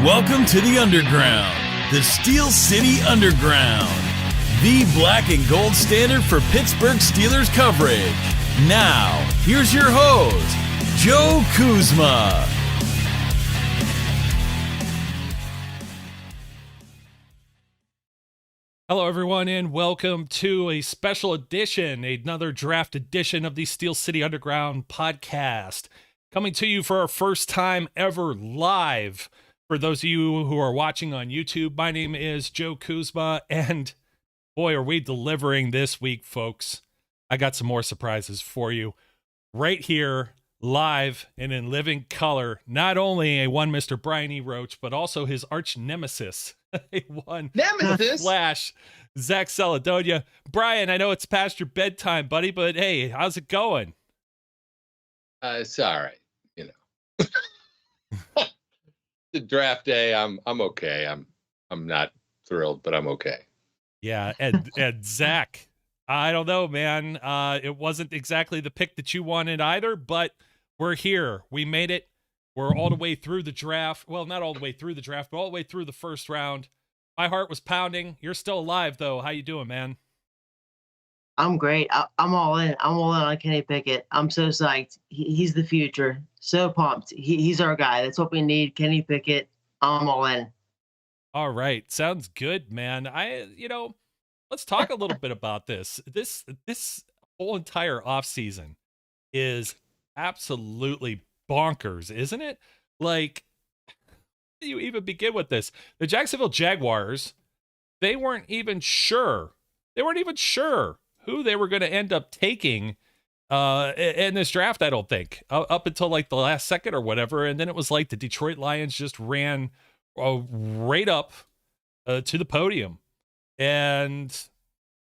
Welcome to the Underground, the Steel City Underground, the black and gold standard for Pittsburgh Steelers coverage. Now, here's your host, Joe Kuzma. Hello, everyone, and welcome to a special edition, another draft edition of the Steel City Underground podcast. Coming to you for our first time ever live. For those of you who are watching on YouTube, my name is Joe Kuzma, and boy, are we delivering this week, folks. I got some more surprises for you right here, live and in living color. Not only a one Mr. Brian E. Roach, but also his arch nemesis, a one Nemesis Flash, Zach Saladonia. Brian, I know it's past your bedtime, buddy, but hey, how's it going? It's all right, you know. The draft day, I'm okay. I'm not thrilled, but I'm okay. Yeah, and Zach, I don't know, man. It wasn't exactly the pick that you wanted either, but we're here. We made it. We're all the way through the draft. Well, not all the way through the draft, but all the way through the first round. My heart was pounding. You're still alive, though. How you doing, man? I'm great. I'm all in. I'm all in on Kenny Pickett. I'm so psyched. He's the future. So pumped. He's our guy. That's what we need. Kenny Pickett. I'm all in. All right. Sounds good, man. Let's talk a little bit about this. This whole entire offseason is absolutely bonkers, isn't it? Like, how do you even begin with this? The Jacksonville Jaguars, they weren't even sure who they were going to end up taking in this draft, I don't think, up until like the last second or whatever. And then it was like the Detroit Lions just ran right up to the podium. And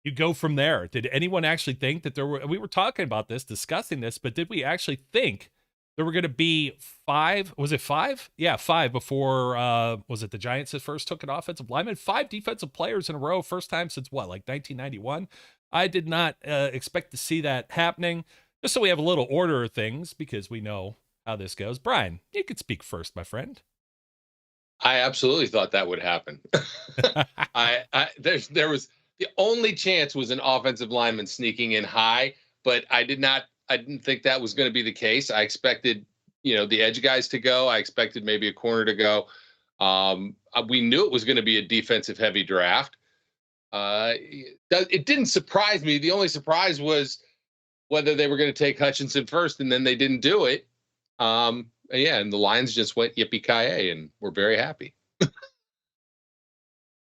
you go from there. Did anyone actually think that we were talking about this, discussing this, but did we actually think there were going to be five? Was it five? Yeah, five before, was it the Giants that first took an offensive lineman? 5 defensive players in a row, first time since what, like 1991? I did not expect to see that happening. Just so we have a little order of things, because we know how this goes. Brian, you could speak first, my friend. I absolutely thought that would happen. There was the only chance was an offensive lineman sneaking in high, but I didn't think that was going to be the case. I expected, the edge guys to go. I expected maybe a corner to go. We knew it was going to be a defensive heavy draft. It didn't surprise me. The only surprise was whether they were going to take Hutchinson first, and then they didn't do it. And the Lions just went yippee-ki-yay, and we're very happy.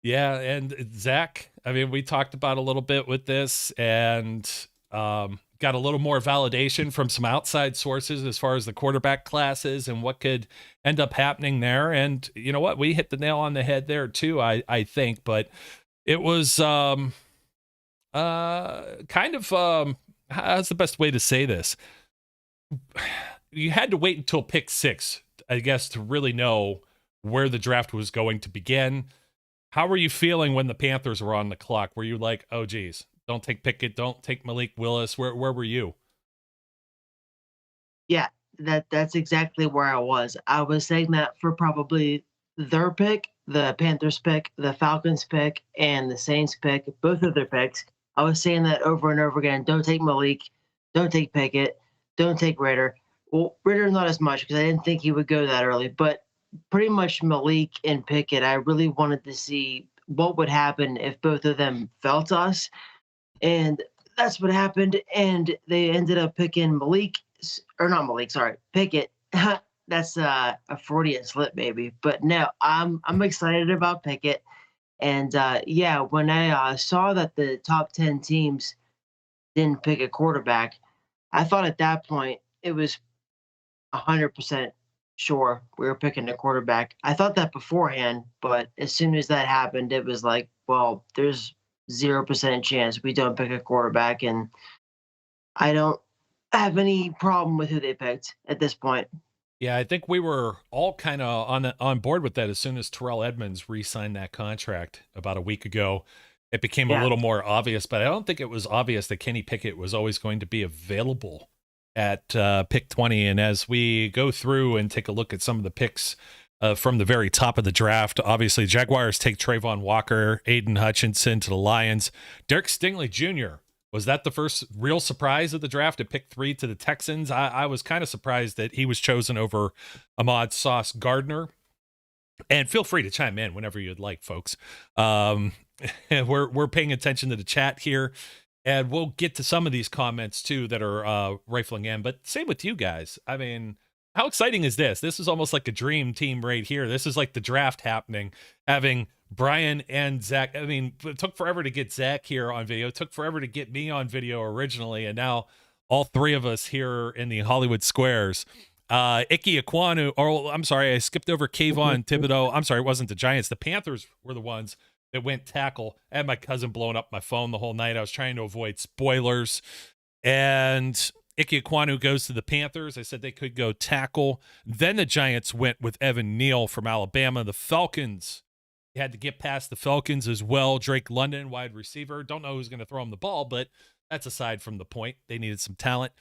Yeah, and Zach, I mean, we talked about a little bit with this, and got a little more validation from some outside sources as far as the quarterback classes and what could end up happening there. And you know what? We hit the nail on the head there too, I think. But it was kind of, how's the best way to say this? You had to wait until pick 6, I guess, to really know where the draft was going to begin. How were you feeling when the Panthers were on the clock? Were you like, oh, geez, don't take Pickett, don't take Malik Willis? Where were you? Yeah, that's exactly where I was. I was saying that for probably their pick, the Panthers pick, the Falcons pick, and the Saints pick, both of their picks. I was saying that over and over again. Don't take Malik. Don't take Pickett. Don't take Ritter. Well, Ritter not as much, because I didn't think he would go that early. But pretty much Malik and Pickett, I really wanted to see what would happen if both of them fell to us. And that's what happened. And they ended up picking Pickett. That's a Freudian slip, maybe. But no, I'm excited about Pickett. And when I saw that the top 10 teams didn't pick a quarterback, I thought at that point it was 100% sure we were picking a quarterback. I thought that beforehand, but as soon as that happened, it was like, well, there's 0% chance we don't pick a quarterback. And I don't have any problem with who they picked at this point. Yeah, I think we were all kind of on board with that as soon as Terrell Edmunds re-signed that contract about a week ago. It became a little more obvious, but I don't think it was obvious that Kenny Pickett was always going to be available at pick 20. And as we go through and take a look at some of the picks from the very top of the draft. Obviously, Jaguars take Trayvon Walker, Aiden Hutchinson to the Lions. Derek Stingley Jr., was that the first real surprise of the draft at pick 3 to the Texans? I was kind of surprised that he was chosen over Ahmad Sauce Gardner. And feel free to chime in whenever you'd like, folks. We're paying attention to the chat here, and we'll get to some of these comments too that are rifling in. But same with you guys. I mean, how exciting is this? This is almost like a dream team right here. This is like the draft happening, having Brian and Zach. I mean, it took forever to get Zach here on video. It took forever to get me on video originally, and now all three of us here in the Hollywood Squares. Ike Ekwonu, or I'm sorry, I skipped over Kayvon Thibodeau. I'm sorry, it wasn't the Giants. The Panthers were the ones that went tackle. I had my cousin blowing up my phone the whole night. I was trying to avoid spoilers. And Ike Ekwonu goes to the Panthers. I said they could go tackle. Then the Giants went with Evan Neal from Alabama. The Falcons, you had to get past the Falcons as well. Drake London, wide receiver. Don't know who's going to throw him the ball, but that's aside from the point. They needed some talent.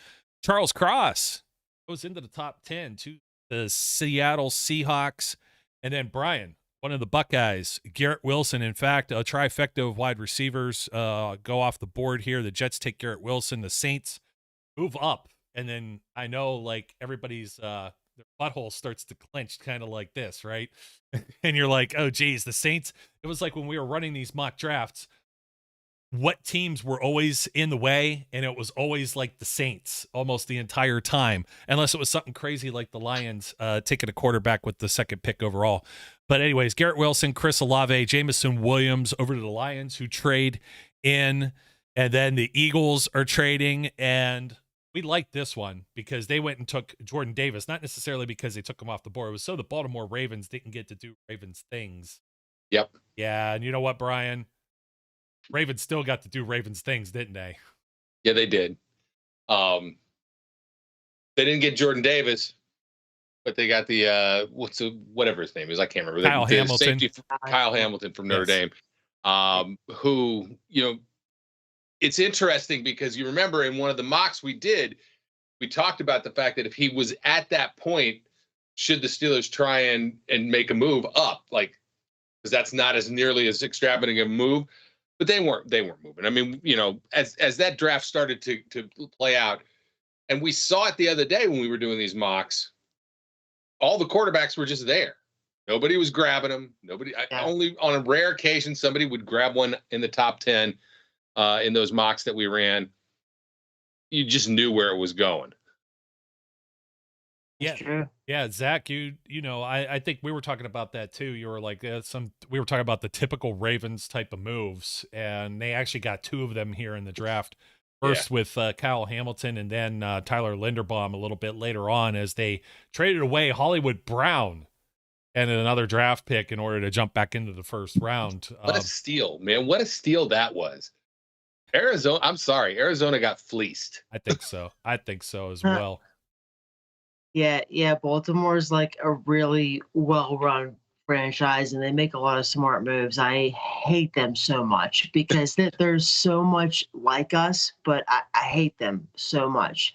Charles Cross goes into the top 10 to the Seattle Seahawks. And then Brian, one of the Buckeyes, Garrett Wilson. In fact, a trifecta of wide receivers go off the board here. The Jets take Garrett Wilson. The Saints move up. And then I know, like, everybody's their butthole starts to clench kind of like this, right? And you're like, oh, geez, the Saints. It was like when we were running these mock drafts, what teams were always in the way, and it was always like the Saints almost the entire time, unless it was something crazy like the Lions taking a quarterback with the second pick overall. But anyways, Garrett Wilson, Chris Olave, Jameson Williams over to the Lions, who trade in, and then the Eagles are trading, and we like this one because they went and took Jordan Davis, not necessarily because they took him off the board. It was so the Baltimore Ravens didn't get to do Ravens things. Yep. Yeah, and you know what, Brian? Ravens still got to do Ravens things, didn't they? Yeah, they did. They didn't get Jordan Davis, but they got the whatever his name is. I can't remember. Kyle Hamilton. Kyle Hamilton from Notre Dame. Who, it's interesting because you remember in one of the mocks we did, we talked about the fact that if he was at that point, should the Steelers try and make a move up, like, because that's not as nearly as extravagant a move. But they weren't moving. I mean, as that draft started to play out, and we saw it the other day when we were doing these mocks, all the quarterbacks were just there. Nobody was grabbing them. Only on a rare occasion, somebody would grab one in the top 10 in those mocks that we ran. You just knew where it was going. Yeah, Zach, I think we were talking about that too. You were like, we were talking about the typical Ravens type of moves, and they actually got two of them here in the draft. First with Kyle Hamilton, and then Tyler Linderbaum a little bit later on, as they traded away Hollywood Brown and another draft pick in order to jump back into the first round. What a steal, man. What a steal that was. Arizona got fleeced. I think so as well. Yeah, Baltimore's like a really well-run franchise, and they make a lot of smart moves. I hate them so much because they're so much like us, but I hate them so much.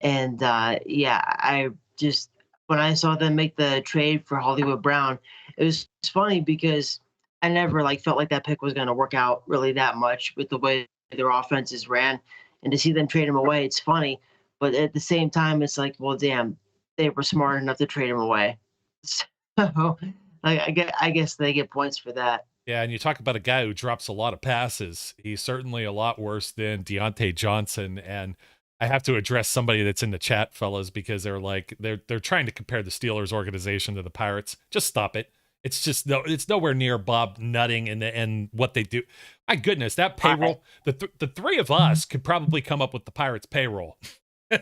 And I just, when I saw them make the trade for Hollywood Brown, it's funny because I never felt like that pick was going to work out really that much with the way their offenses ran, and to see them trade him away, it's funny. But at the same time, it's like, well, damn, they were smart enough to trade him away. So I guess they get points for that. Yeah, and you talk about a guy who drops a lot of passes. He's certainly a lot worse than Deontay Johnson. And I have to address somebody that's in the chat, fellas, because they're trying to compare the Steelers organization to the Pirates. Just stop it. It's just it's nowhere near Bob Nutting and what they do. My goodness, that payroll, the three of us could probably come up with the Pirates payroll. I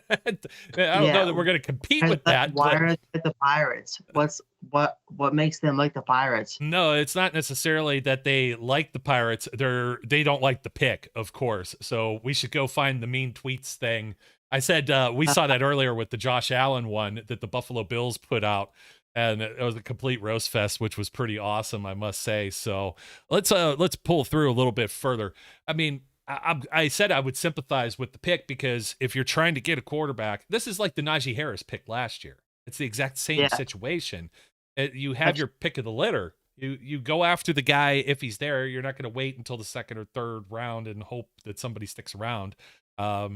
don't know that we're going to compete with that. Why are they the Pirates? What makes them like the Pirates? No, it's not necessarily that they like the Pirates. They don't like the pick, of course. So we should go find the mean tweets thing. I said we saw that earlier with the Josh Allen one that the Buffalo Bills put out, and it was a complete roast fest, which was pretty awesome, I must say. So let's pull through a little bit further. I mean, I said I would sympathize with the pick because if you're trying to get a quarterback, this is like the Najee Harris pick last year. It's the exact same situation. You have your pick of the litter. You go after the guy if he's there. You're not going to wait until the second or third round and hope that somebody sticks around. I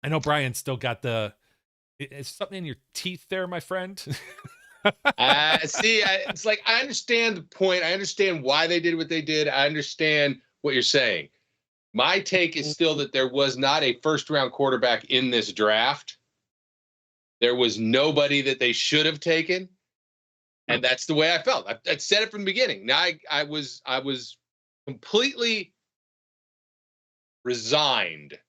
know Brian still got is something in your teeth there, my friend? See, it's like, I understand the point. I understand why they did what they did. I understand what you're saying. My take is still that there was not a first-round quarterback in this draft. There was nobody that they should have taken, and that's the way I felt. I said it from the beginning. Now I was completely resigned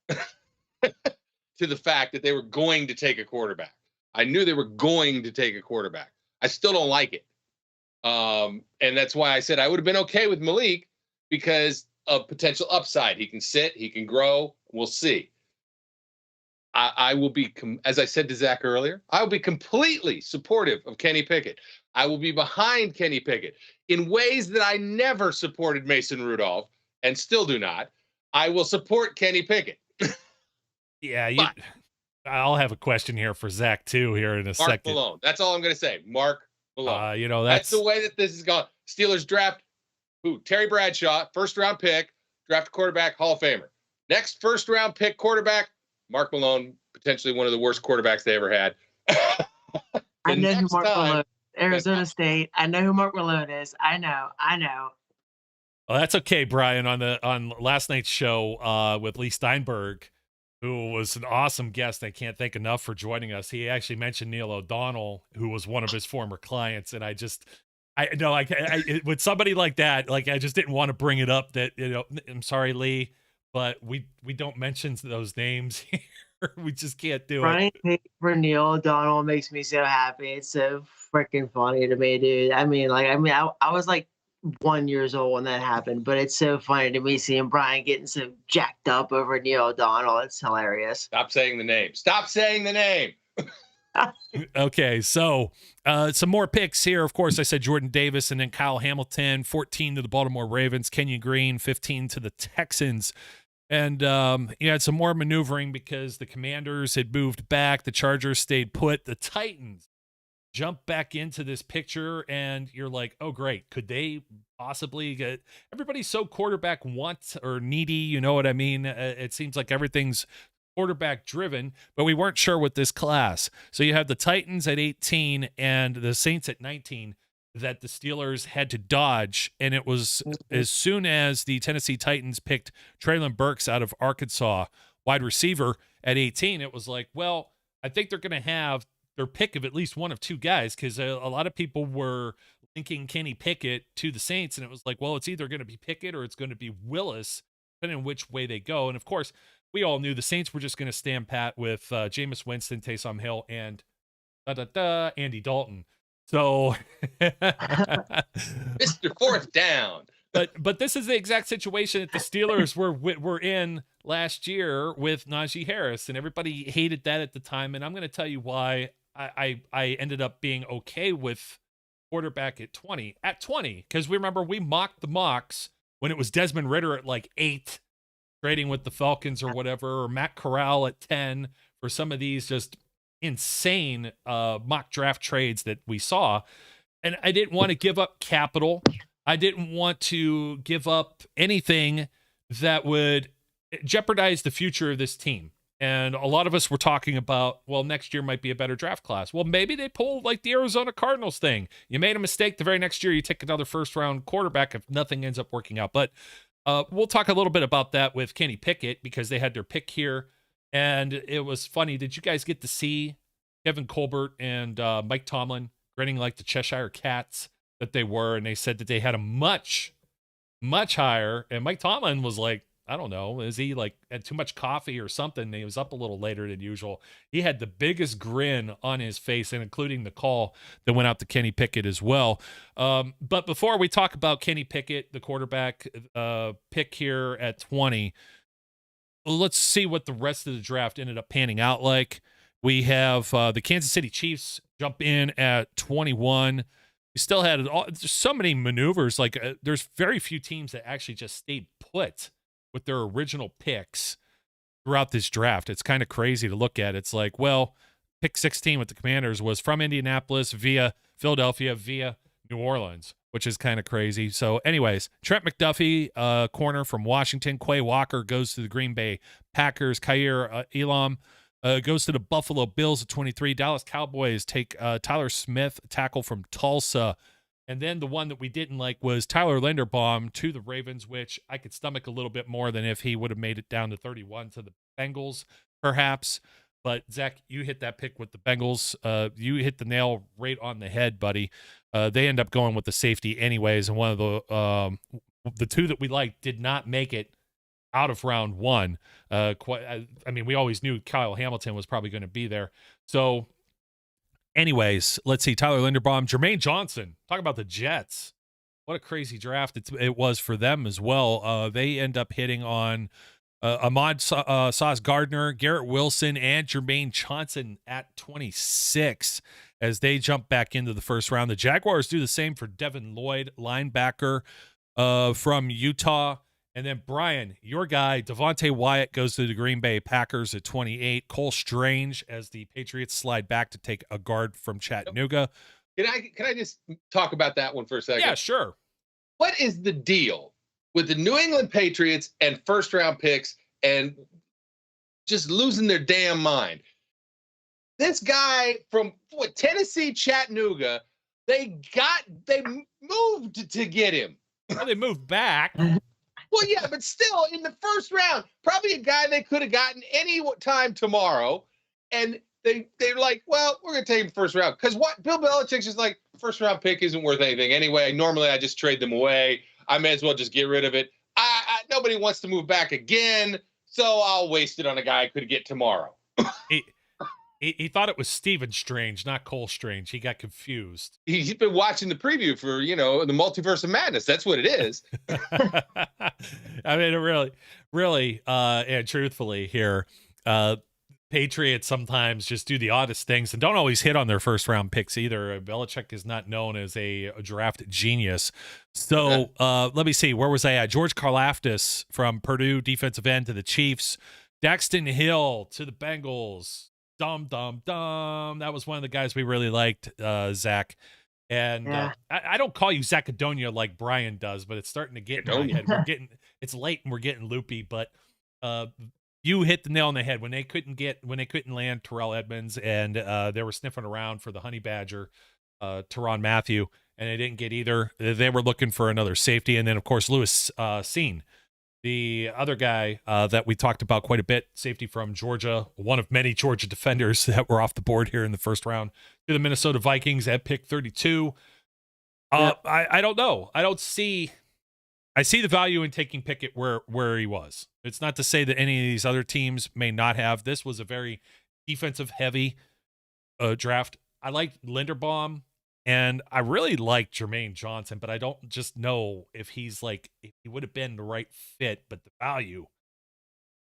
to the fact that they were going to take a quarterback. I knew they were going to take a quarterback. I still don't like it, and that's why I said I would have been okay with Malik because of potential upside. He can sit, he can grow. We'll see. I will be, as I said to Zach earlier, I will be completely supportive of Kenny Pickett. I will be behind Kenny Pickett in ways that I never supported Mason Rudolph and still do not. I will support Kenny Pickett. Yeah, I'll have a question here for Zach too here in a second. Mark Malone. That's all I'm going to say. Mark Malone. That's the way that this is gone. Steelers draft Terry Bradshaw, first-round pick, draft a quarterback, Hall of Famer. Next first-round pick quarterback, Mark Malone, potentially one of the worst quarterbacks they ever had. I know who Mark Malone is. Arizona State. I know who Mark Malone is. I know. Well, that's okay, Brian. On last night's show with Lee Steinberg, who was an awesome guest. I can't thank enough for joining us. He actually mentioned Neil O'Donnell, who was one of his former clients, and I with somebody like that, like I just didn't want to bring it up. That I'm sorry, Lee, but we don't mention those names here. We just can't do it. Brian for Neil O'Donnell makes me so happy. It's so freaking funny to me, dude. I was like 1 year old when that happened, but it's so funny to me seeing Brian getting so jacked up over Neil O'Donnell. It's hilarious. Stop saying the name. Stop saying the name. Okay, so some more picks here. Of course, I said Jordan Davis and then Kyle Hamilton, 14 to the Baltimore Ravens, Kenyon Green, 15 to the Texans. And you had some more maneuvering because the Commanders had moved back. The Chargers stayed put. The Titans jumped back into this picture, and you're like, oh, great. Could they possibly get – everybody's so quarterback want or needy, you know what I mean? It seems like everything's quarterback driven, but we weren't sure with this class. So you have the Titans at 18 and the Saints at 19 that the Steelers had to dodge. And it was as soon as the Tennessee Titans picked Treylon Burks out of Arkansas, wide receiver at 18, it was like, well, I think they're going to have their pick of at least one of two guys, because a lot of people were linking Kenny Pickett to the Saints, and it was like, well, it's either going to be Pickett or it's going to be Willis, depending on which way they go. And of course, we all knew the Saints were just going to stand pat with Jameis Winston, Taysom Hill, and Andy Dalton. So, Mr. Fourth Down. But this is the exact situation that the Steelers were in last year with Najee Harris, and everybody hated that at the time. And I'm going to tell you why I ended up being okay with quarterback at 20. At 20, because we remember we mocked the mocks when it was Desmond Ridder at like 8, trading with the Falcons or whatever, or Matt Corral at 10 for some of these just insane mock draft trades that we saw. And I didn't want to give up capital. I didn't want to give up anything that would jeopardize the future of this team. And a lot of us were talking about, well, next year might be a better draft class. Well, maybe they pull like the Arizona Cardinals thing. You made a mistake the very next year, you take another first-round quarterback if nothing ends up working out. But we'll talk a little bit about that with Kenny Pickett, because they had their pick here. And it was funny. Did you guys get to see Kevin Colbert and Mike Tomlin grinning like the Cheshire Cats that they were? And they said that they had a much, much higher. And Mike Tomlin was like, I don't know, is he like had too much coffee or something? He was up a little later than usual. He had the biggest grin on his face, and including the call that went out to Kenny Pickett as well. But before we talk about Kenny Pickett, the quarterback pick here at 20, let's see what the rest of the draft ended up panning out like. We have the Kansas City Chiefs jump in at 21. We still had there's so many maneuvers. Like there's very few teams that actually just stayed put with their original picks throughout this draft. It's kind of crazy to look at. It's like, well, pick 16 with the Commanders was from Indianapolis via Philadelphia via New Orleans, which is kind of crazy. So anyways, Trent McDuffie, corner from Washington. Quay Walker goes to the Green Bay Packers. Khair Elam goes to the Buffalo Bills at 23. Dallas Cowboys take Tyler Smith, tackle from Tulsa. And then the one that we didn't like was Tyler Linderbaum to the Ravens, which I could stomach a little bit more than if he would have made it down to 31 to the Bengals, perhaps. But, Zach, you hit that pick with the Bengals. You hit the nail right on the head, buddy. They end up going with the safety anyways, and one of the two that we liked did not make it out of round one. We always knew Kyle Hamilton was probably going to be there. So, anyways, let's see. Tyler Linderbaum, Jermaine Johnson. Talk about the Jets. What a crazy draft it was for them as well. They end up hitting on Ahmad Sauce Gardner, Garrett Wilson, and Jermaine Johnson at 26 as they jump back into the first round. The Jaguars do the same for Devin Lloyd, linebacker from Utah. And then, Brian, your guy, Devontae Wyatt, goes to the Green Bay Packers at 28. Cole Strange as the Patriots slide back to take a guard from Chattanooga. Can I just talk about that one for a second? Yeah, sure. What is the deal with the New England Patriots and first-round picks and just losing their damn mind? This guy from Tennessee, Chattanooga, they moved to get him. Well, they moved back. Well, yeah, but still, in the first round, probably a guy they could have gotten any time tomorrow, and they're like, well, we're going to take him first round. Because what Bill Belichick's just like, first-round pick isn't worth anything anyway. Normally, I just trade them away. I may as well just get rid of it. Nobody wants to move back again, so I'll waste it on a guy I could get tomorrow. He thought it was Stephen Strange, not Cole Strange. He got confused. He's been watching the preview for, the Multiverse of Madness. That's what it is. I mean, really, and truthfully here, Patriots sometimes just do the oddest things and don't always hit on their first-round picks either. Belichick is not known as a draft genius. So let me see. Where was I at? George Karlaftis from Purdue, defensive end to the Chiefs. Daxton Hill to the Bengals. That was one of the guys we really liked, Zach. And I don't call you Zachadonia like Brian does, but it's starting to get in my head. It's late and we're getting loopy, but you hit the nail on the head when they couldn't land Terrell Edmonds, and they were sniffing around for the Honey Badger, Tyrann Mathieu, and they didn't get either. They were looking for another safety, and then of course Lewis Seen, the other guy that we talked about quite a bit, safety from Georgia, one of many Georgia defenders that were off the board here in the first round, to the Minnesota Vikings at pick 32. I don't know. I see the value in taking Pickett where he was. It's not to say that any of these other teams may not have. This was a very defensive-heavy draft. I liked Linderbaum, and I really liked Jermaine Johnson, but I don't just know if he would have been the right fit, but the value,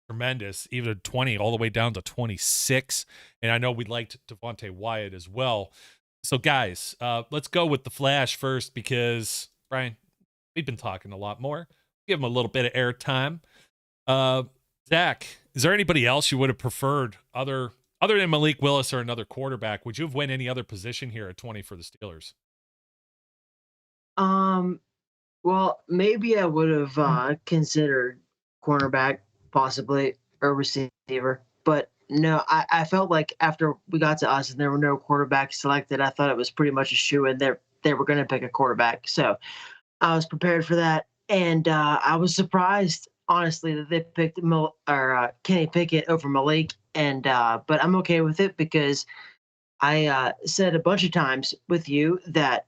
tremendous, even 20 all the way down to 26. And I know we liked Devontae Wyatt as well. So, guys, let's go with the Flash first because, Brian, we've been talking a lot more. Give him a little bit of airtime. Zach, is there anybody else you would have preferred other than Malik Willis or another quarterback? Would you have went any other position here at 20 for the Steelers? Well, maybe I would have considered cornerback, possibly, or receiver. But no, I felt like after we got to us and there were no quarterbacks selected, I thought it was pretty much a shoo-in. They were going to pick a quarterback. So I was prepared for that. And I was surprised, honestly, that they picked Kenny Pickett over Malik. And but I'm okay with it because I said a bunch of times with you that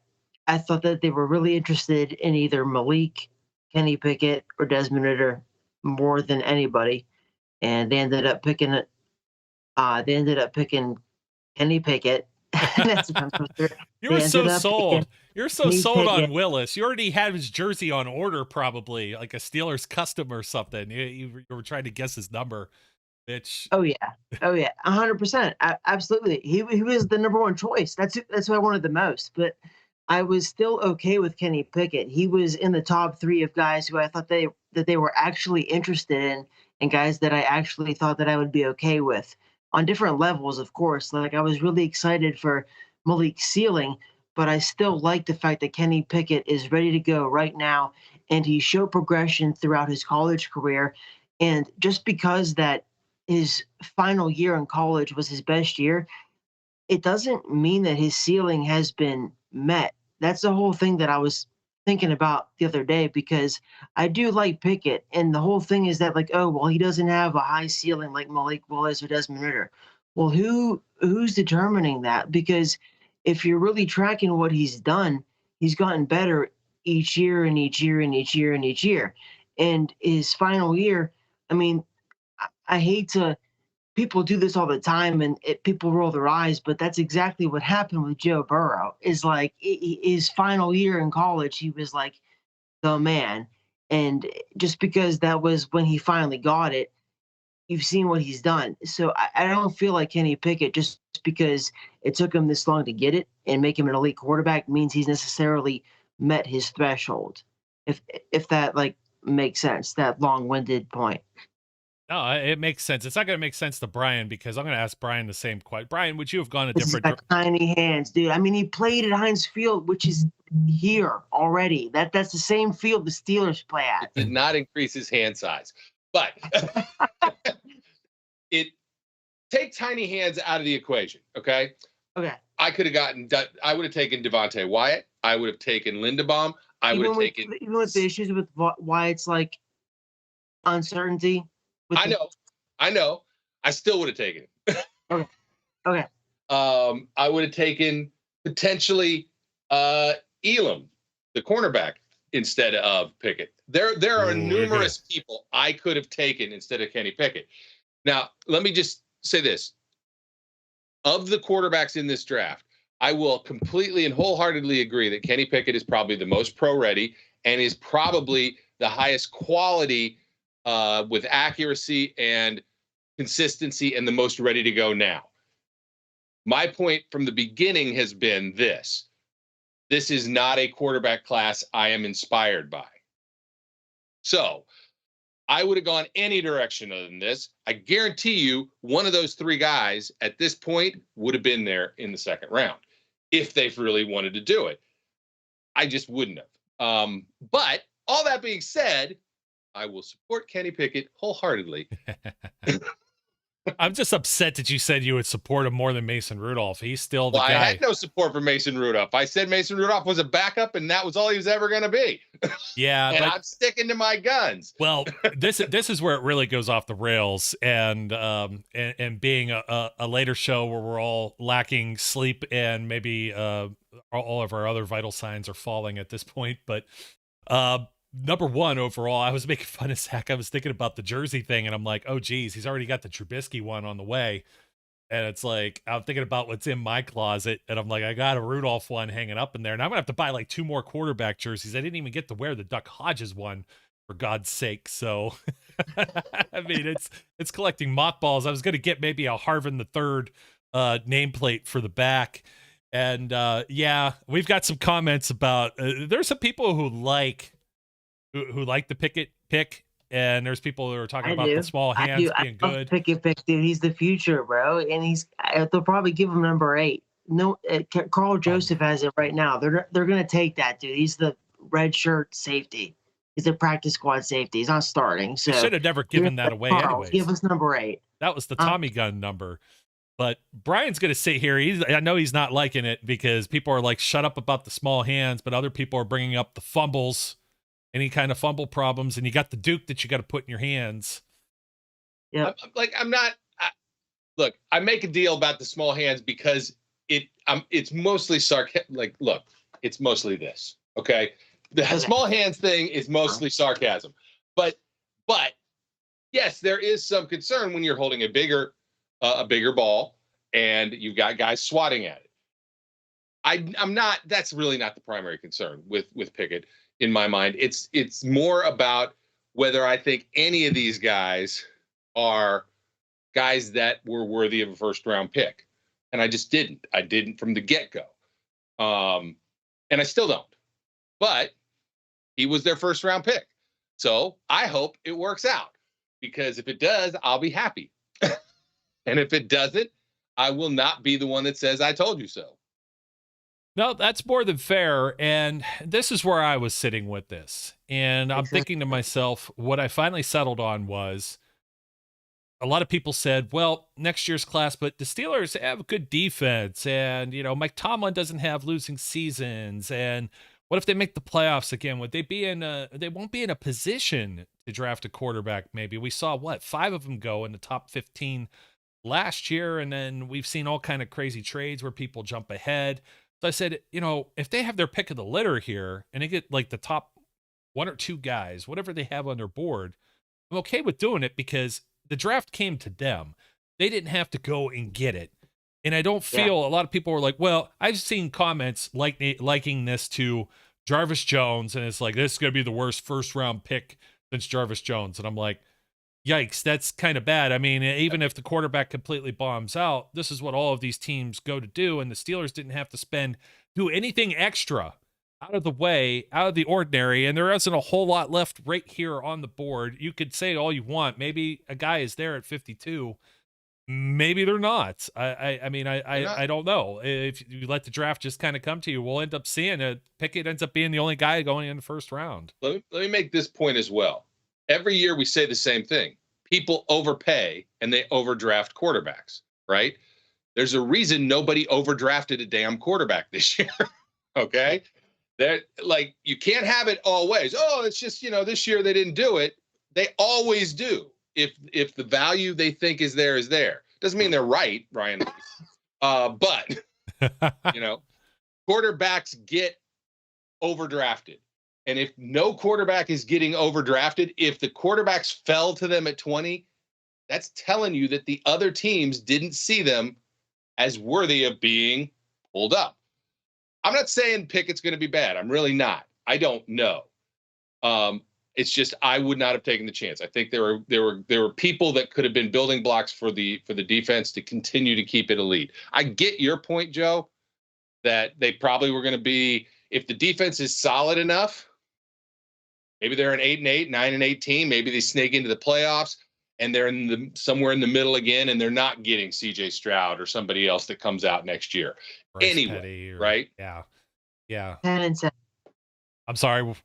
I thought that they were really interested in either Malik, Kenny Pickett, or Desmond Ridder more than anybody, and they ended up picking it. They ended up picking Kenny Pickett. That's you were so sold. You're so sold on Willis. You already had his jersey on order, probably like a Steelers custom or something. You were trying to guess his number. Bitch. Oh yeah, 100%, absolutely. He was the number one choice. That's who I wanted the most. But I was still okay with Kenny Pickett. He was in the top 3 of guys who I thought that they were actually interested in, and guys that I actually thought that I would be okay with on different levels. Of course, like I was really excited for Malik's ceiling, but I still like the fact that Kenny Pickett is ready to go right now, and he showed progression throughout his college career. And just because that his final year in college was his best year, it doesn't mean that his ceiling has been met. That's the whole thing that I was thinking about the other day, because I do like Pickett, and the whole thing is that, like, oh well, he doesn't have a high ceiling like Malik Willis or Desmond Ritter. Well, who's determining that? Because if you're really tracking what he's done, he's gotten better each year and each year and each year and each year. And his final year, I mean, I hate to, people do this all the time, and people roll their eyes, but that's exactly what happened with Joe Burrow. Is like his final year in college, he was like the man, and just because that was when he finally got it, you've seen what he's done. So I don't feel like Kenny Pickett, just because it took him this long to get it and make him an elite quarterback, means he's necessarily met his threshold. If that like makes sense, that long-winded point. No, it makes sense. It's not going to make sense to Brian, because I'm going to ask Brian the same question. Brian, would you have gone a He's different? got tiny hands, dude. I mean, he played at Heinz Field, which is here already. That's the same field the Steelers play at. It did not increase his hand size, but it take tiny hands out of the equation. Okay. Okay. I could have I would have taken Devontae Wyatt. I would have taken Linderbaum. I would have taken. Even with the issues with Wyatt's like uncertainty. I know. I still would have taken it. Okay. I would have taken potentially Elam, the cornerback, instead of Pickett. There are numerous people I could have taken instead of Kenny Pickett. Now, let me just say this. Of the quarterbacks in this draft, I will completely and wholeheartedly agree that Kenny Pickett is probably the most pro-ready and is probably the highest quality with accuracy and consistency and the most ready to go now. My point from the beginning has been this. This is not a quarterback class I am inspired by. So I would have gone any direction other than this. I guarantee you one of those three guys at this point would have been there in the second round if they really wanted to do it. I just wouldn't have. But all that being said, I will support Kenny Pickett wholeheartedly. I'm just upset that you said you would support him more than Mason Rudolph. He's still the guy. I had no support for Mason Rudolph. I said Mason Rudolph was a backup, and that was all he was ever going to be. Yeah, and I'm sticking to my guns. Well, this is where it really goes off the rails, and being a later show where we're all lacking sleep and maybe all of our other vital signs are falling at this point. But number one overall, I was making fun of Zach. I was thinking about the jersey thing, and I'm like, oh geez, he's already got the Trubisky one on the way. And it's like, I'm thinking about what's in my closet, and I'm like, I got a Rudolph one hanging up in there, and I'm gonna have to buy like 2 more quarterback jerseys. I didn't even get to wear the Duck Hodges one, for God's sake. So I mean, it's collecting mothballs. I was gonna get maybe a Harvin III nameplate for the back. And yeah, we've got some comments about there's some people who like the Pickett pick, and there's people who are talking about the small hands being good. Pickett pick, dude. He's the future, bro, and they'll probably give him number 8. No, Carl Joseph has it right now. They're gonna take that, dude. He's the red shirt safety. He's a practice squad safety. He's not starting. So should have never given that away. Anyways, give us number 8. That was the Tommy gun number. But Brian's going to sit here. I know he's not liking it because people are like, shut up about the small hands, but other people are bringing up the fumbles, any kind of fumble problems, and you got the Duke that you got to put in your hands. Yeah. Look, I make a deal about the small hands because it's mostly sarcasm. Like, look, it's mostly this. Okay. The small hands thing is mostly sarcasm, but yes, there is some concern when you're holding a bigger ball and you've got guys swatting at it. That's really not the primary concern with Pickett in my mind. It's more about whether I think any of these guys are guys that were worthy of a first round pick. And I just didn't. I didn't from the get-go. And I still don't. But he was their first round pick. So I hope it works out, because if it does, I'll be happy. And if it doesn't, I will not be the one that says I told you so. No, that's more than fair. And this is where I was sitting with this. And I'm thinking to myself, what I finally settled on was a lot of people said, well, next year's class, but the Steelers have a good defense. And, Mike Tomlin doesn't have losing seasons. And what if they make the playoffs again? Would they they won't be in a position to draft a quarterback? Maybe we saw 5 of them go in the top 15 last year. And then we've seen all kind of crazy trades where people jump ahead. So I said, if they have their pick of the litter here and they get like the top 1 or 2 guys, whatever they have on their board, I'm okay with doing it because the draft came to them. They didn't have to go and get it. And I don't feel a lot of people were like, well, I've seen comments liking this to Jarvis Jones. And it's like, this is going to be the worst first round pick since Jarvis Jones. And I'm like, yikes, that's kind of bad. I mean, even if the quarterback completely bombs out, this is what all of these teams go to do. And the Steelers didn't have to do anything extra out of the way, out of the ordinary. And there isn't a whole lot left right here on the board. You could say all you want. Maybe a guy is there at 52. Maybe they're not. I mean, I don't know. If you let the draft just kind of come to you, we'll end up seeing it. Pickett ends up being the only guy going in the first round. Let me make this point as well. Every year we say the same thing. People overpay and they overdraft quarterbacks, right? There's a reason nobody overdrafted a damn quarterback this year. Okay? That like you can't have it always. Oh, it's just, this year they didn't do it. They always do. If the value they think is there. Doesn't mean they're right, Ryan. But quarterbacks get overdrafted. And if no quarterback is getting overdrafted, if the quarterbacks fell to them at 20, that's telling you that the other teams didn't see them as worthy of being pulled up. I'm not saying Pickett's going to be bad. I'm really not. I don't know. It's just I would not have taken the chance. I think there were people that could have been building blocks for the defense to continue to keep it elite. I get your point, Joe, that they probably were going to be, if the defense is solid enough, maybe they're an 8-8, 9-8 team. Maybe they snake into the playoffs and they're somewhere in the middle again, and they're not getting C.J. Stroud or somebody else that comes out next year. Bryce anyway, right? Yeah. 10-7. I'm sorry.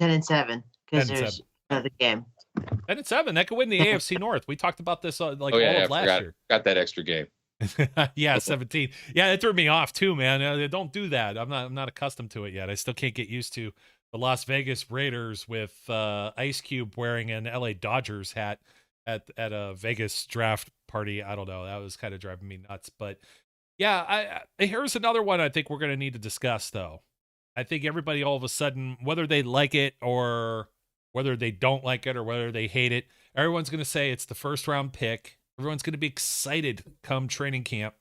10-7 because there's another game. 10-7. That could win the AFC North. We talked about this all of last year. Got that extra game. Yeah, 17. Yeah, it threw me off too, man. Don't do that. I'm not accustomed to it yet. I still can't get used to the Las Vegas Raiders with Ice Cube wearing an LA Dodgers hat at a Vegas draft party. I don't know. That was kind of driving me nuts. But yeah, here's another one I think we're going to need to discuss, though. I think everybody all of a sudden, whether they like it or whether they don't like it or whether they hate it, everyone's going to say it's the first round pick. Everyone's going to be excited come training camp.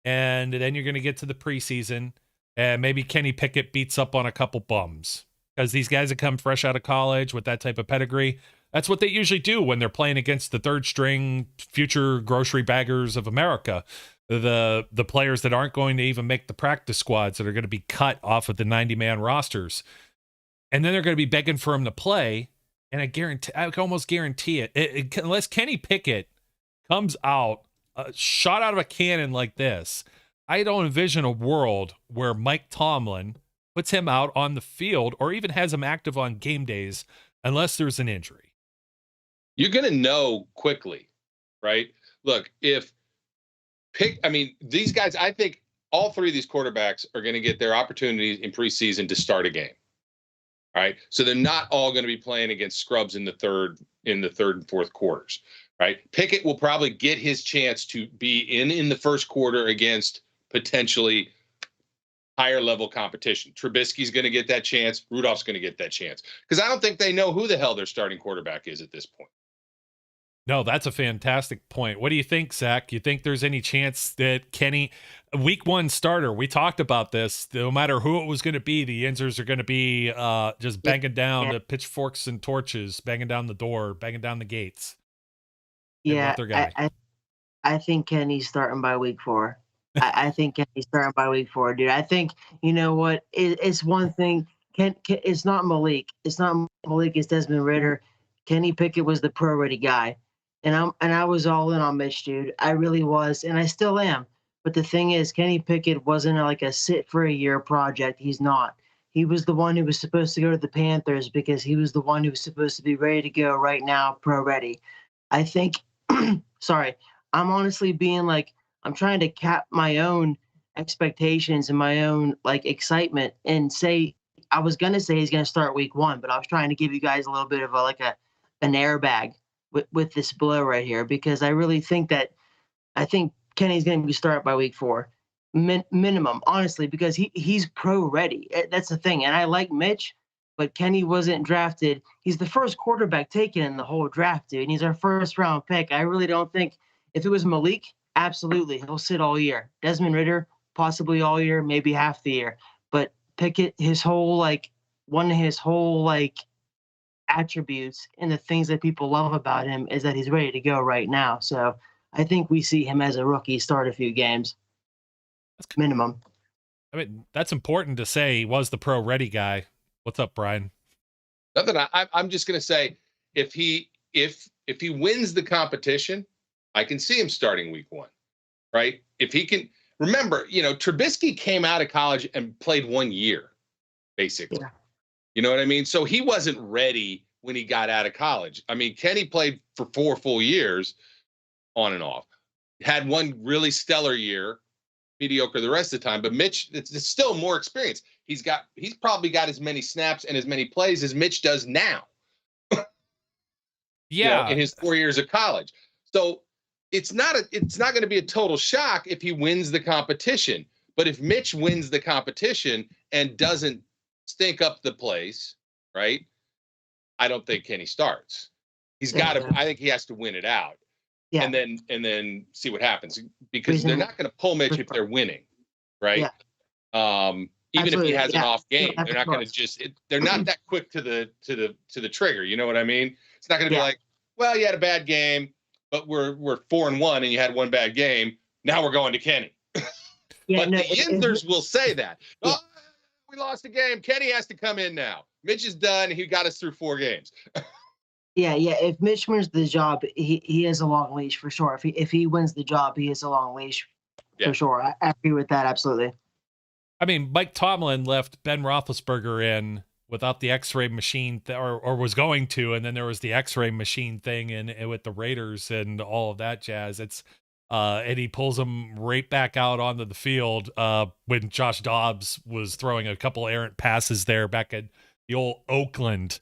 And then you're going to get to the preseason and maybe Kenny Pickett beats up on a couple bums because these guys that come fresh out of college with that type of pedigree, that's what they usually do when they're playing against the third string future grocery baggers of America. The players that aren't going to even make the practice squads, that are going to be cut off of the 90-man rosters. And then they're going to be begging for him to play. And I can almost guarantee it, unless Kenny Pickett comes out, shot out of a cannon like this, I don't envision a world where Mike Tomlin puts him out on the field or even has him active on game days unless there's an injury. You're going to know quickly, right? Look, these guys, I think all 3 of these quarterbacks are going to get their opportunities in preseason to start a game. All right. So they're not all going to be playing against scrubs in the third and fourth quarters. Right. Pickett will probably get his chance to be in the first quarter against potentially higher level competition. Trubisky's going to get that chance. Rudolph's going to get that chance because I don't think they know who the hell their starting quarterback is at this point. No, that's a fantastic point. What do you think, Zach? You think there's any chance that Kenny, week 1 starter, we talked about this, no matter who it was going to be, the Yinzers are going to be just banging down the pitchforks and torches, banging down the door, banging down the gates? Yeah, I think Kenny's starting by week 4. I think Kenny's starting by week 4, dude. I think, you know what, it's one thing. It's not Malik. It's not Malik. It's Desmond Ridder. Kenny Pickett was the pro-ready guy. And I was all in on Mitch, dude. I really was, and I still am. But the thing is, Kenny Pickett wasn't like a sit for a year project. He's not. He was the one who was supposed to go to the Panthers because he was the one who was supposed to be ready to go right now, pro ready. I think, sorry, I'm honestly being like, I'm trying to cap my own expectations and my own like excitement and say, I was going to say he's going to start week 1, but I was trying to give you guys a little bit of an airbag with this blow right here, because I really think I think Kenny's going to be started by week 4, minimum, honestly, because he's pro ready. That's the thing. And I like Mitch, but Kenny wasn't drafted. He's the first quarterback taken in the whole draft, dude. And he's our first round pick. I really don't think if it was Malik, absolutely, he'll sit all year. Desmond Ridder, possibly all year, maybe half the year. But Pickett, one of his whole attributes and the things that people love about him is that he's ready to go right now. So I think we see him as a rookie start a few games, minimum. I mean, that's important to say. He was the pro ready guy. What's up, Brian? Nothing. I'm just going to say, if he wins the competition, I can see him starting week 1, right? If he can, remember, Trubisky came out of college and played 1 year, basically. Yeah. You know what I mean? So he wasn't ready when he got out of college. I mean, Kenny played for 4 full years on and off, had one really stellar year, mediocre the rest of the time. But Mitch, it's still more experience. He's probably got as many snaps and as many plays as Mitch does now. Yeah, in his 4 years of college. So it's not going to be a total shock if he wins the competition. But if Mitch wins the competition and doesn't stink up the place, right? I don't think Kenny starts. He's got to. I think he has to win it out. Yeah. And then see what happens, because they're not going to pull Mitch if they're winning, right? Yeah. Even Absolutely. If he has an off game, they're not going to they're not that quick to the trigger. You know what I mean? It's not going to be like, well, you had a bad game, but we're 4-1 and you had one bad game. Now we're going to Kenny. But the Yinzers will say that. Oh, we lost a game. Kenny has to come in now. Mitch is done. He got us through 4 games. Yeah. If Mitch wins the job, he has a long leash for sure. If he wins the job, he has a long leash for sure. I agree with that absolutely. I mean, Mike Tomlin left Ben Roethlisberger in without the X-ray machine, or was going to, and then there was the X-ray machine thing and with the Raiders and all of that jazz. It's and he pulls him right back out onto the field when Josh Dobbs was throwing a couple errant passes there back at the old Oakland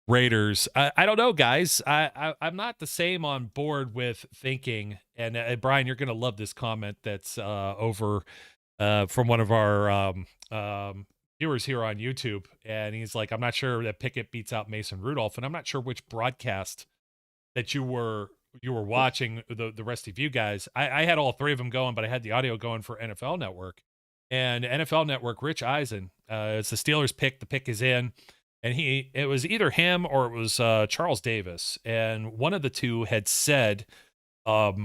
Raiders. I don't know, guys. I'm not the same on board with thinking, and Brian, you're going to love this comment that's over from one of our viewers here on YouTube, and he's like, I'm not sure that Pickett beats out Mason Rudolph, and I'm not sure which broadcast that you were watching, the rest of you guys. I had all 3 of them going, but I had the audio going for NFL Network, and NFL Network, Rich Eisen, it's the Steelers pick. The pick is in. And it was either him or it was Charles Davis. And one of the two had said they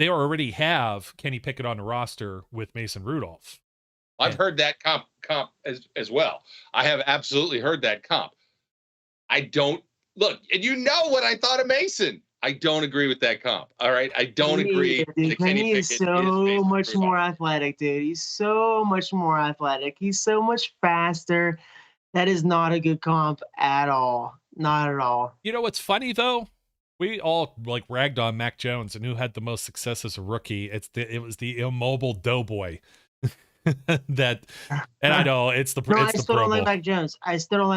already have Kenny Pickett on the roster with Mason Rudolph. I've heard that comp as well. I have absolutely heard that comp. I don't look, and you know what I thought of Mason. I don't agree with that comp. All right. I don't agree. Dude, Kenny is so much more athletic, dude. He's so much more athletic. He's so much faster. That is not a good comp at all. Not at all. You know what's funny though? We all ragged on Mac Jones, and who had the most success as a rookie? It was the immobile doughboy. And I know it's the I still don't like Mac Jones. I'm on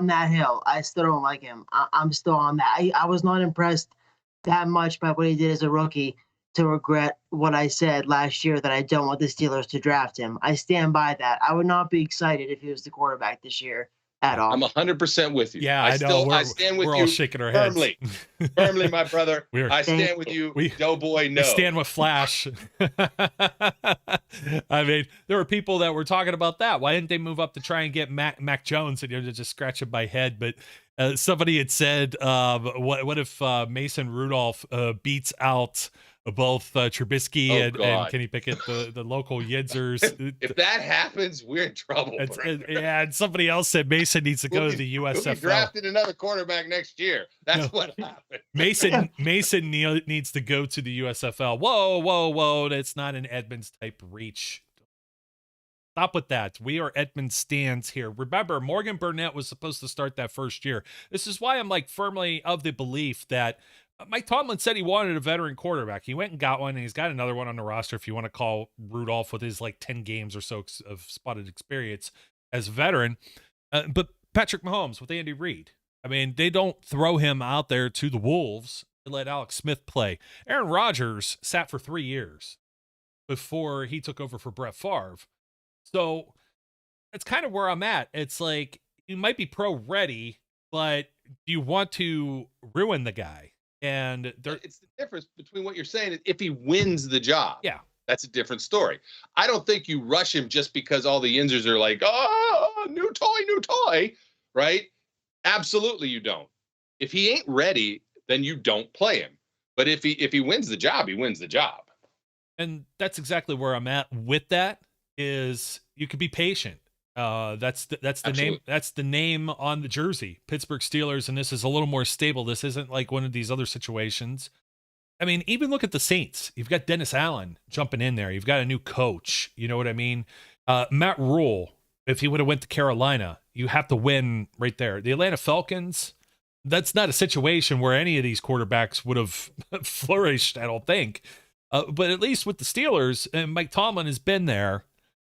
that hill. I still don't like him. I'm still on that. I was not impressed that much by what he did as a rookie to regret what I said last year, that I don't want the Steelers to draft him. I stand by that. I would not be excited if he was the quarterback this year at all. I'm 100% with you. Yeah, I know. I stand with you. We're all shaking our heads. Firmly, my brother. I stand with you. Doughboy, no. We stand with Flash. I mean, there were people that were talking about that. Why didn't they move up to try and get Mac Jones? And just scratching my head. But somebody had said, what if Mason Rudolph beats out both Trubisky and Kenny Pickett, the local Yidzers. If that happens, we're in trouble. And somebody else said Mason needs to go to the USFL. We'll be drafting another quarterback next year. That's what happened. Mason needs to go to the USFL. Whoa. That's not an Edmonds type reach. Stop with that. We are Edmonds stands here. Remember, Morgan Burnett was supposed to start that first year. This is why I'm like firmly of the belief that Mike Tomlin said he wanted a veteran quarterback. He went and got one, and he's got another one on the roster if you want to call Rudolph with his like 10 games or so of spotted experience as a veteran. But Patrick Mahomes with Andy Reid. I mean, they don't throw him out there to the Wolves and let Alex Smith play. Aaron Rodgers sat for 3 years before he took over for Brett Favre. So it's kind of where I'm at. It's like you might be pro ready, but you want to ruin the guy. And it's the difference between what you're saying. If he wins the job, yeah, that's a different story. I don't think you rush him just because all the Yinzers are like, oh, new toy, right? Absolutely, you don't. If he ain't ready, then you don't play him. But if he wins the job, he wins the job. And that's exactly where I'm at with that. Is you could be patient. That's the Absolutely. name. That's the name on the jersey, Pittsburgh Steelers, and this is a little more stable. This isn't like one of these other situations. I mean, even look at the Saints. You've got Dennis Allen jumping in there. You've got a new coach. You know what I mean? Matt Rule, if he would have went to Carolina, you have to win right there. The Atlanta Falcons, that's not a situation where any of these quarterbacks would have flourished, I don't think. But at least with the Steelers, and Mike Tomlin has been there.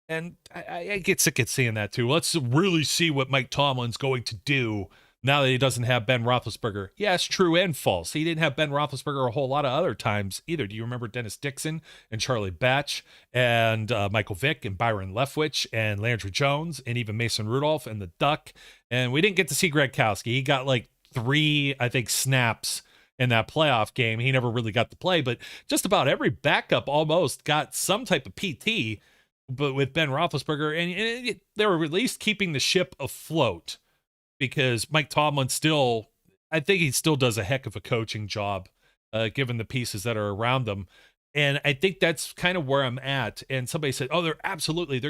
And I get sick of seeing that too. Let's really see what Mike Tomlin's going to do now that he doesn't have Ben Roethlisberger. Yes, true and false. He didn't have Ben Roethlisberger a whole lot of other times either. Do you remember Dennis Dixon and Charlie Batch and Michael Vick and Byron Leftwich and Landry Jones and even Mason Rudolph and the Duck? And we didn't get to see Gronkowski. He got like 3, I think, snaps in that playoff game. He never really got to play, but just about every backup almost got some type of PT. But with Ben Roethlisberger, and they were at least keeping the ship afloat because Mike Tomlin I think he still does a heck of a coaching job, given the pieces that are around them. And I think that's kind of where I'm at. And somebody said, "Oh, they're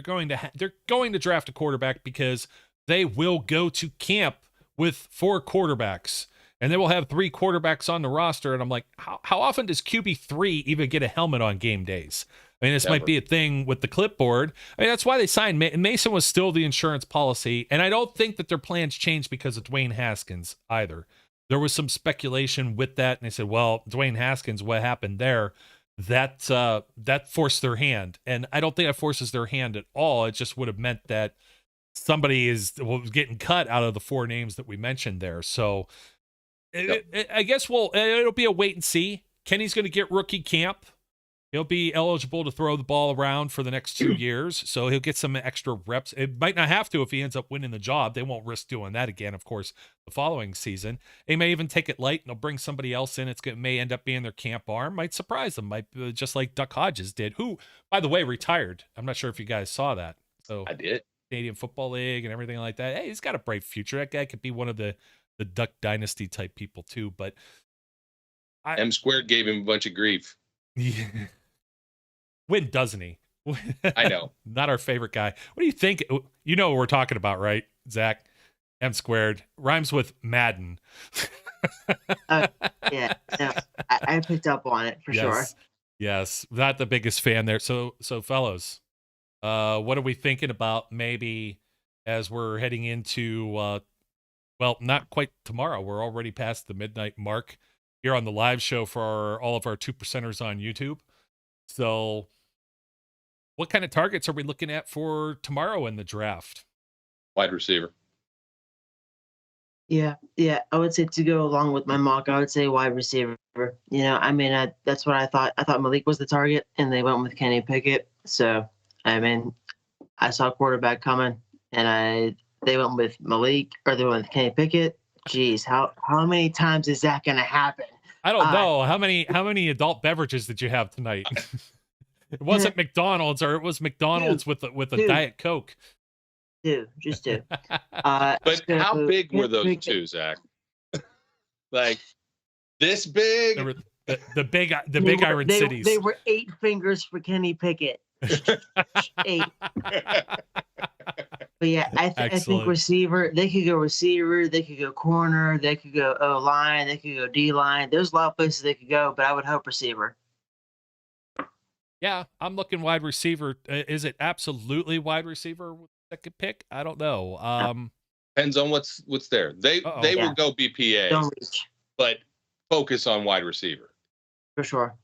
going to draft a quarterback because they will go to camp with 4 quarterbacks, and they will have 3 quarterbacks on the roster." And I'm like, how often does QB3 even get a helmet on game days? I mean, this might be a thing with the clipboard. I mean, that's why they signed Mason was still the insurance policy. And I don't think that their plans changed because of Dwayne Haskins either. There was some speculation with that. And they said, well, Dwayne Haskins, what happened there? That forced their hand. And I don't think that forces their hand at all. It just would have meant that somebody was getting cut out of the 4 names that we mentioned there. So I guess it'll be a wait and see. Kenny's going to get rookie camp. He'll be eligible to throw the ball around for the next 2 years, so he'll get some extra reps. It might not have to if he ends up winning the job. They won't risk doing that again, of course, the following season. They may even take it light, and they'll bring somebody else in. It may end up being their camp arm. Might surprise them, just like Duck Hodges did, who, by the way, retired. I'm not sure if you guys saw that. So I did. Canadian Football League and everything like that. Hey, he's got a bright future. That guy could be one of the Duck Dynasty type people, too. But M Squared gave him a bunch of grief. Yeah. When doesn't he? I know. Not our favorite guy. What do you think? You know what we're talking about, right, Zach? M Squared rhymes with Madden. Yeah, no, I picked up on it for sure. Yes, not the biggest fan there. So fellows, what are we thinking about maybe as we're heading into, well, not quite tomorrow. We're already past the midnight mark here on the live show for all of our 2%ers on YouTube. So what kind of targets are we looking at for tomorrow in the draft? Wide receiver. Yeah. I would say to go along with my mock, I would say wide receiver. You know, I mean, that's what I thought. I thought Malik was the target, and they went with Kenny Pickett. So, I mean, I saw quarterback coming, and they went with Malik, or they went with Kenny Pickett. Jeez, how many times is that going to happen? I don't know. How many adult beverages did you have tonight? It wasn't McDonald's, or it was McDonald's with a Diet Coke. Just two. But how big were those 2, Zach? Like this big? The big Iron Cities. They were 8 fingers for Kenny Pickett. 8. But yeah, I think receiver. They could go receiver. They could go corner. They could go O line. They could go D line. There's a lot of places they could go, but I would hope receiver. Yeah, I'm looking wide receiver. Is it absolutely wide receiver with the second pick? I don't know. Depends on what's there. They will go BPA, but focus on wide receiver for sure.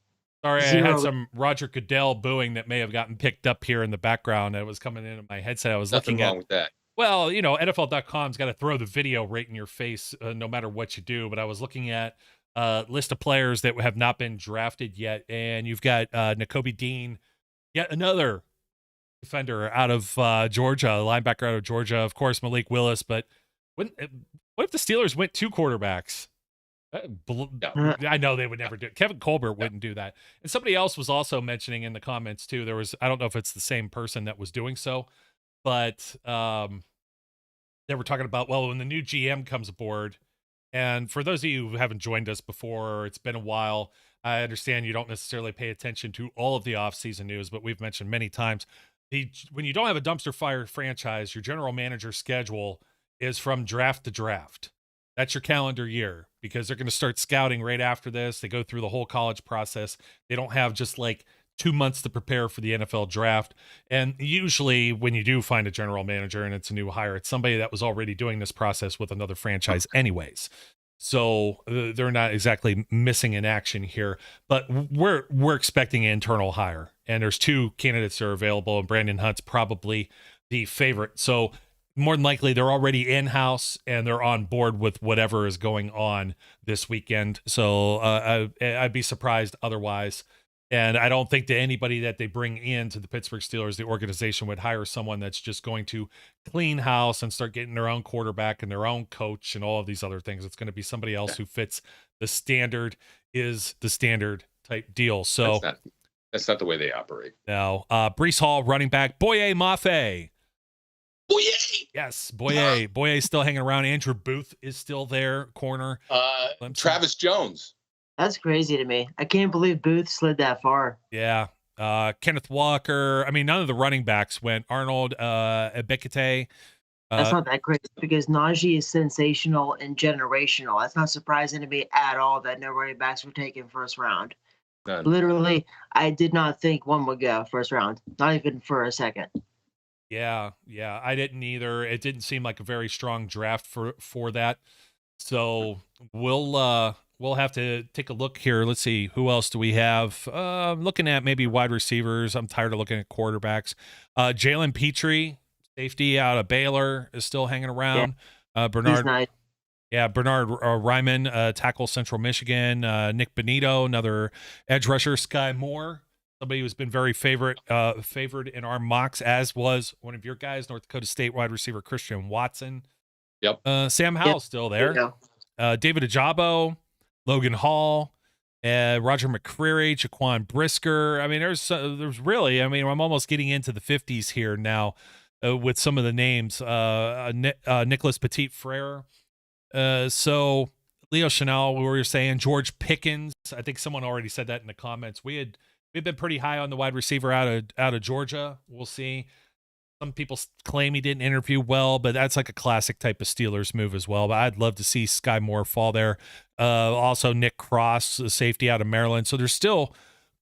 Sorry, I had some Roger Goodell booing that may have gotten picked up here in the background. It was coming into my headset. I was looking wrong with that. Well, you know, NFL.com's got to throw the video right in your face no matter what you do. But I was looking at a list of players that have not been drafted yet, and you've got Nakobe Dean, yet another defender out of Georgia, linebacker out of Georgia. Of course, Malik Willis. But what if the Steelers went 2 quarterbacks? I know they would never do it. Kevin Colbert wouldn't do that. And somebody else was also mentioning in the comments too. There was, I don't know if it's the same person that was doing so, but they were talking about, well, when the new GM comes aboard, and for those of you who haven't joined us before, it's been a while. I understand you don't necessarily pay attention to all of the offseason news, but we've mentioned many times when you don't have a dumpster fire franchise, your general manager schedule is from draft to draft. That's your calendar year, because they're going to start scouting right after this. They go through the whole college process. They don't have just like 2 months to prepare for the NFL draft. And usually when you do find a general manager and it's a new hire, it's somebody that was already doing this process with another franchise anyways. So they're not exactly missing in action here, but we're expecting an internal hire, and there's 2 candidates that are available, and Brandon Hunt's probably the favorite. So more than likely they're already in-house and they're on board with whatever is going on this weekend. So I'd be surprised otherwise. And I don't think that anybody that they bring into the Pittsburgh Steelers, the organization, would hire someone that's just going to clean house and start getting their own quarterback and their own coach and all of these other things. It's going to be somebody else who fits the standard type deal. So that's not the way they operate. Now, Breece Hall, running back, Boye Mafe. Boye! Yes, Boye. Boye's still hanging around. Andrew Booth is still there, corner. Travis Jones. That's crazy to me. I can't believe Booth slid that far. Yeah. Kenneth Walker. I mean, none of the running backs went. Arnold Ebekete. That's not that crazy, because Najee is sensational and generational. That's not surprising to me at all that no running backs were taken first round. None. Literally, I did not think one would go first round, not even for a second. Yeah, I didn't either. It didn't seem like a very strong draft for that. So we'll have to take a look here. Let's see, who else do we have? Looking at maybe wide receivers. I'm tired of looking at quarterbacks. Jalen Petrie, safety out of Baylor, is still hanging around. Yeah. Bernard. Nice. Yeah, Bernard Ryman, tackle Central Michigan. Nick Benito, another edge rusher. Sky Moore, somebody who's been very favored in our mocks, as was one of your guys, North Dakota State wide receiver Christian Watson. Yep. Sam Howell's still there. David Ajabo, Logan Hall, Roger McCreary, Jaquan Brisker. I mean, there's really, I mean, I'm almost getting into the 50s here now with some of the names. Nicholas Petit Frere. So Leo Chanel, we were saying George Pickens. I think someone already said that in the comments. We've been pretty high on the wide receiver out of Georgia. We'll see. Some people claim he didn't interview well, but that's like a classic type of Steelers move as well. But I'd love to see Sky Moore fall there. Also Nick Cross, the safety out of Maryland. So there's still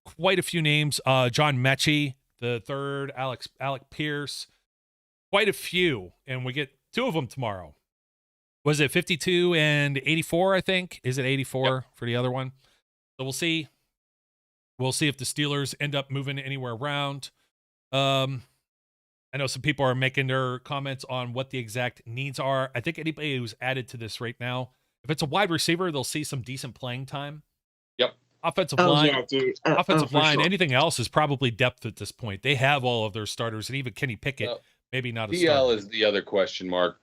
quite a few names. John Mechie, the third, Alec Pierce, quite a few. And we get 2 of them tomorrow. Was it 52 and 84, I think? Is it 84 for the other one? So we'll see. We'll see if the Steelers end up moving anywhere around. I know some people are making their comments on what the exact needs are. I think anybody who's added to this right now, if it's a wide receiver, they'll see some decent playing time. Yep. Offensive line, yeah, dude. offensive line, sure. Anything else is probably depth at this point. They have all of their starters, and even Kenny Pickett, maybe not a DL starter. is the other question mark,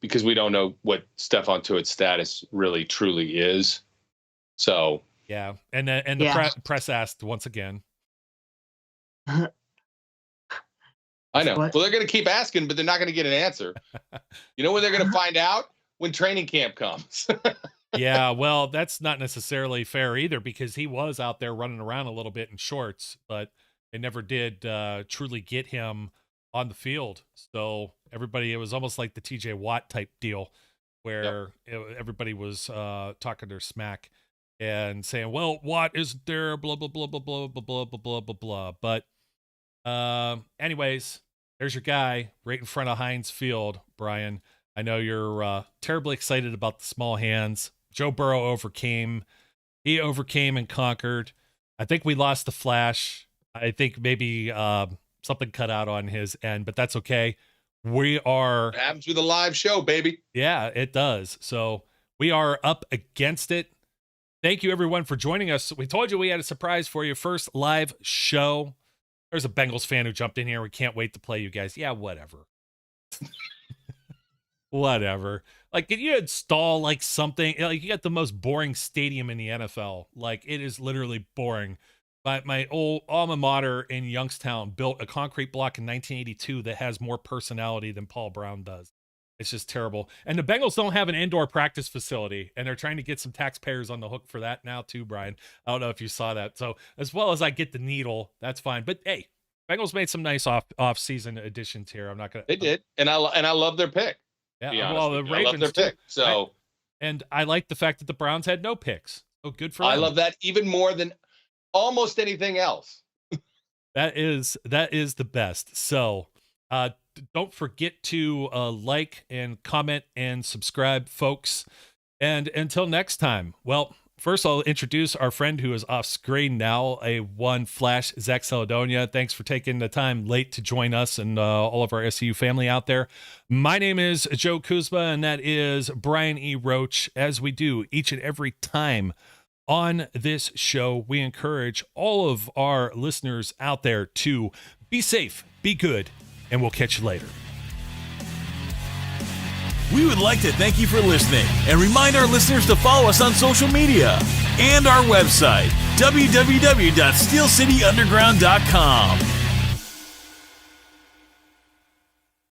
because we don't know what Stephon Tuitt's status really truly is. So yeah, and the press asked once again. I know. What? Well, they're going to keep asking, but they're not going to get an answer. You know when they're going to find out? When training camp comes. Yeah, well, that's not necessarily fair either because he was out there running around a little bit in shorts, but they never did truly get him on the field. So it was almost like the TJ Watt type deal where everybody was talking their smack and saying, well, Watt isn't there, blah, blah, blah, blah, blah, blah, blah, blah, blah, blah. But anyways, there's your guy right in front of Heinz Field, Brian. I know you're terribly excited about the small hands. Joe Burrow overcame. He overcame and conquered. I think we lost the flash. I think maybe something cut out on his end, but that's okay. We are... It happens with a live show, baby. Yeah, it does. So we are up against it. Thank you, everyone, for joining us. We told you we had a surprise for you. First live show. There's a Bengals fan who jumped in here. We can't wait to play you guys. Yeah, whatever. Whatever. Like, can you install like something? Like, you got the most boring stadium in the NFL. Like, it is literally boring. But my old alma mater in Youngstown built a concrete block in 1982 that has more personality than Paul Brown does. It's just terrible. And the Bengals don't have an indoor practice facility, and they're trying to get some taxpayers on the hook for that now too, Brian. I don't know if you saw that. So as well as I get the needle, that's fine. But hey, Bengals made some nice off-season additions here. I'm not gonna. They did, and I love their pick. Yeah, well, the Ravens I love their pick. So, and I like the fact that the Browns had no picks. Oh, good for them. I love that even more than almost anything else. That is the best. So, don't forget to like and comment and subscribe, folks. And until next time, well, first I'll introduce our friend who is off screen now, A1 Flash, Zach Saladonia. Thanks for taking the time late to join us and all of our SCU family out there. My name is Joe Kuzma, and that is Brian E. Roach. As we do each and every time on this show, we encourage all of our listeners out there to be safe, be good, and we'll catch you later. We would like to thank you for listening and remind our listeners to follow us on social media and our website, www.steelcityunderground.com.